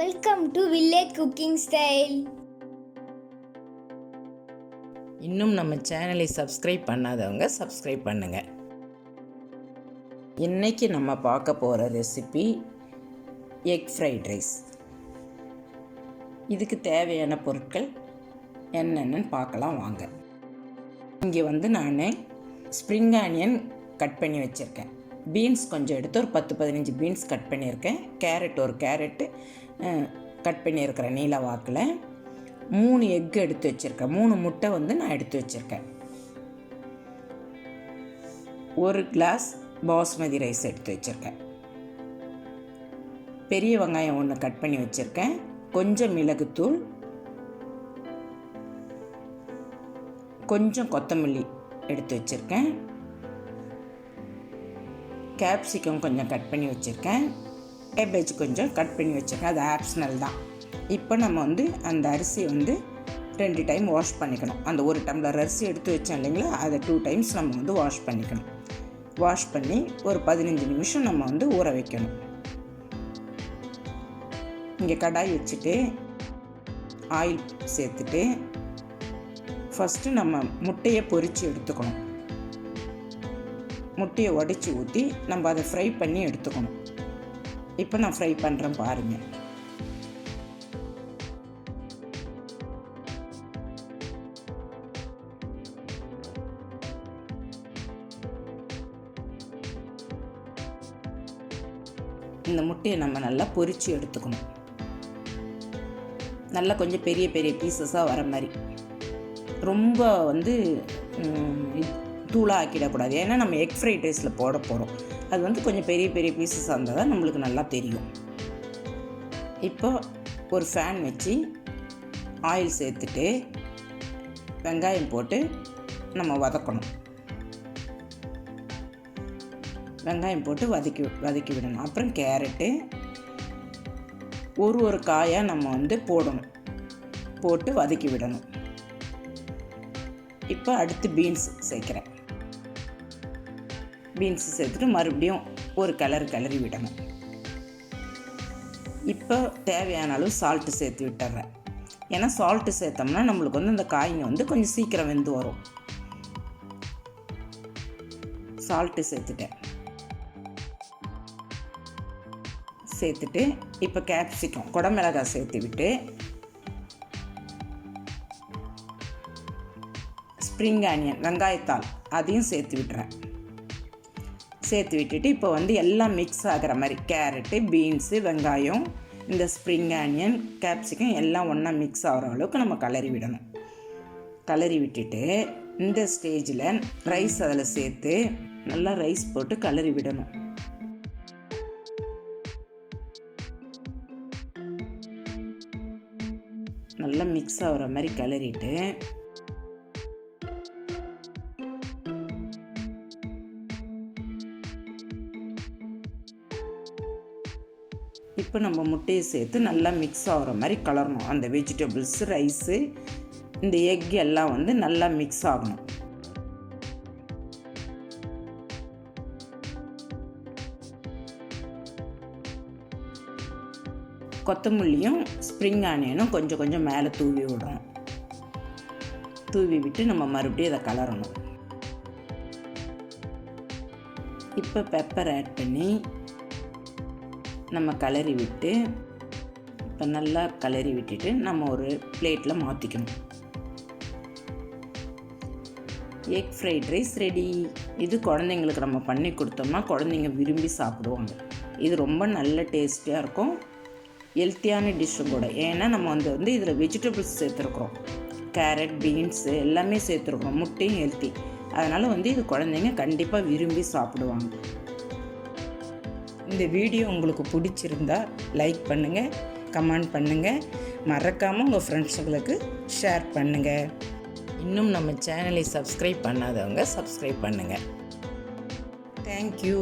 Welcome to village cooking style. இன்னும் நம்ம சேனலை சப்ஸ்கிரைப் பண்ணாதவங்க சப்ஸ்கிரைப் பண்ணுங்கள். இன்றைக்கி நம்ம பார்க்க போகிற ரெசிபி எக் ஃப்ரைட் ரைஸ். இதுக்கு தேவையான பொருட்கள் என்னென்னு பார்க்கலாம் வாங்க. இங்கே நான் ஸ்ப்ரிங் ஆனியன் கட் பண்ணி வச்சுருக்கேன். பீன்ஸ் கொஞ்சம் எடுத்து ஒரு 10-15 பீன்ஸ் கட் பண்ணியிருக்கேன். ஒரு கேரட்டு கட் பண்ணியிருக்கிறேன் நீல வாக்கில். 3 எக்கு எடுத்து வச்சுருக்கேன். 3 முட்டை நான் எடுத்து வச்சுருக்கேன். 1 கிளாஸ் பாஸ்மதி ரைஸ் எடுத்து வச்சுருக்கேன். பெரிய வெங்காயம் 1 கட் பண்ணி வச்சுருக்கேன். கொஞ்சம் மிளகுத்தூள், கொஞ்சம் கொத்தமல்லி எடுத்து வச்சுருக்கேன். கேப்சிகம் கொஞ்சம் கட் பண்ணி வச்சுருக்கேன். கேபேஜ் கொஞ்சம் கட் பண்ணி வச்சுருக்கேன். அது ஆப்ஷனல் தான். இப்போ நம்ம அந்த அரிசியை 2 டைம் வாஷ் பண்ணிக்கணும். அந்த 1 டம்ளர் அரிசி எடுத்து வச்சோம் இல்லைங்களா, அதை 2 டைம்ஸ் நம்ம வாஷ் பண்ணிக்கணும். வாஷ் பண்ணி ஒரு 15 நிமிஷம் நம்ம ஊற வைக்கணும். இங்கே கடாய் வச்சுட்டு ஆயில் சேர்த்துட்டு ஃபஸ்ட்டு நம்ம முட்டையை பொரித்து எடுத்துக்கணும். முட்டையை உடைச்சி ஊற்றி நம்ம அதை ஃப்ரை பண்ணி எடுத்துக்கணும். இப்போ நான் ஃப்ரை பண்ணுறேன் பாருங்கள். இந்த முட்டையை நம்ம நல்லா பொரித்து எடுத்துக்கணும். நல்லா கொஞ்சம் பெரிய பெரிய பீசஸாக வர மாதிரி. ரொம்ப தூளாக ஆக்கிடக்கூடாது. ஏன்னா நம்ம எக் ஃப்ரைட் ரைஸில் போட போகிறோம். அது கொஞ்சம் பெரிய பெரிய பீசஸாக இருந்தால் தான் நம்மளுக்கு நல்லா தெரியும். இப்போ ஒரு ஃபேன் வச்சு ஆயில் சேர்த்துட்டு வெங்காயம் போட்டு நம்ம வதக்கணும். வெங்காயம் போட்டு வதக்கி விடணும். அப்புறம் கேரட்டு ஒரு காயாக நம்ம போடணும். போட்டு வதக்கி விடணும். இப்போ அடுத்து பீன்ஸ் சேர்க்குறேன். பீன்ஸ் சேர்த்துட்டு மறுபடியும் ஒரு கிளறி விடணும். இப்போ தேவையான அளவு சால்ட்டு சேர்த்து விட்டுறேன். ஏன்னா சால்ட்டு சேர்த்தோம்னா நம்மளுக்கு இந்த காய்ங்க கொஞ்சம் சீக்கிரம் வெந்து வரும். சால்ட்டு சேர்த்துட்டேன். சேர்த்துட்டு இப்போ கேப்சிகம் குடமிளகாய் சேர்த்து விட்டு ஸ்ப்ரிங் ஆனியன் வெங்காயத்தாள் அதையும் சேர்த்து விட்டுறேன். சேர்த்து விட்டுட்டு இப்போ எல்லாம் மிக்ஸ் ஆகிற மாதிரி கேரட்டு, பீன்ஸு, வெங்காயம், இந்த ஸ்ப்ரிங் ஆனியன், கேப்சிகம் எல்லாம் ஒன்றா மிக்ஸ் ஆகிற அளவுக்கு நம்ம கிளறி விடணும். கிளறி விட்டுட்டு இந்த ஸ்டேஜில் ரைஸ் அதில் சேர்த்து நல்லா ரைஸ் போட்டு கிளறி விடணும். நல்லா மிக்ஸ் ஆகிற மாதிரி கிளறிட்டு இப்போ நம்ம முட்டையை சேர்த்து நல்லா மிக்ஸ் ஆகிற மாதிரி கலரணும். அந்த வெஜிடபிள்ஸு, ரைஸு, இந்த எக் எல்லாம் நல்லா மிக்ஸ் ஆகணும். கொத்தமல்லியும் ஸ்ப்ரிங் ஆனியனும் கொஞ்சம் கொஞ்சம் மேலே தூவி விடணும். தூவி விட்டு நம்ம மறுபடியும் அதை கலரணும். இப்போ பெப்பர் ஆட் பண்ணி நம்ம கிளறி விட்டு இப்போ நல்லா கிளறி விட்டுட்டு நம்ம ஒரு பிளேட்டில் மாற்றிக்கணும். Egg fried rice ready. இது குழந்தைங்களுக்கு நம்ம பண்ணி கொடுத்தோம்னா குழந்தைங்க விரும்பி சாப்பிடுவாங்க. இது ரொம்ப நல்ல டேஸ்டியாக இருக்கும். ஹெல்த்தியான டிஷ்ஷும் கூட. ஏன்னா நம்ம இதில் வெஜிடபிள்ஸ் சேர்த்துருக்குறோம். கேரட், பீன்ஸு எல்லாமே சேர்த்துருக்குறோம். முட்டையும் ஹெல்த்தி. அதனால் இது குழந்தைங்க கண்டிப்பாக விரும்பி சாப்பிடுவாங்க. இந்த வீடியோ உங்களுக்கு பிடிச்சிருந்தா லைக் பண்ணுங்கள், கமெண்ட் பண்ணுங்கள், மறக்காமல் உங்கள் ஃப்ரெண்ட்ஸுங்களுக்கு ஷேர் பண்ணுங்கள். இன்னும் நம்ம சேனலை சப்ஸ்கிரைப் பண்ணாதவங்க சப்ஸ்கிரைப் பண்ணுங்கள். தேங்க்யூ.